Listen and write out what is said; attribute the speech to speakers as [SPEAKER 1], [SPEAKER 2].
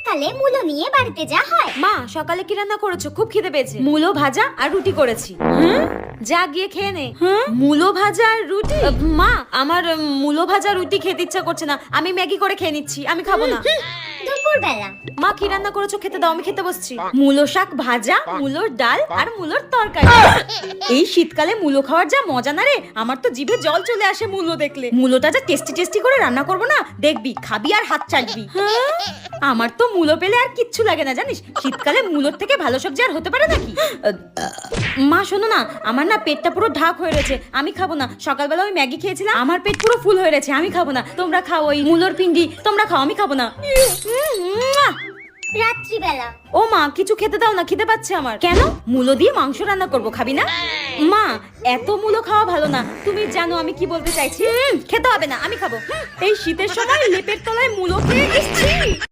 [SPEAKER 1] শীতকালে মূলো নিয়ে বাড়িতে যা হয়।
[SPEAKER 2] মা সকালে কি রান্না করেছো? খুব খিদে পেয়েছে। মূলো ভাজা আর রুটি করেছি। যা গিয়ে খেয়ে নে। মূলো ভাজা আর রুটি? মা আমার মূলো ভাজা রুটি খেতে ইচ্ছা করছে না, আমি ম্যাগি করে খেয়ে নিচ্ছি, আমি খাবো না।
[SPEAKER 1] দুপুরবেলা
[SPEAKER 2] মা কি রান্না করেছো খেতে দাও, আমি খেতে বসছি। মূলো শাক ভাজা, মূলোর ডাল আর মূলোর তরকারি। এই শীতকালে মূলো খাওয়ার যা মজা না রে, আমার তো জিভে জল চলে আসে মূলো দেখলে। মূলোটা যা টেস্টি টেস্টি করে রান্না করবো না, দেখবি খাবি আর হাত চাটবি। আমার তো মূলো পেলে আর কিচ্ছু লাগে না জানিস, শীতকালে মূলোর থেকে ভালো সবজি আর হতে পারে নাকি? মা শোনো না, আমার না পেটটা পুরো ঢাক হয়ে রয়েছে, আমি খাবো না। সকালবেলা ওই ম্যাগি খেয়েছিলাম, আমার পেট পুরো ফুল হয়ে রয়েছে, আমি খাবো না। তোমরা খাও ওই মূলোর পিন্ডি, তোমরা খাও, আমি খাবো না।
[SPEAKER 1] রাত্রিবেলা
[SPEAKER 2] ও মা কিছু খেতে দাও না, খিদে পাচ্ছে আমার। কেন? মূলো দিয়ে মাংস রান্না করবো, খাবি না? মা এত মূলো খাওয়া ভালো না, তুমি জানো আমি কি বলতে চাইছি। খেতে হবে না, আমি খাবো। এই শীতের সময় লেপের তলায় মূলো খেয়ে এসেছি।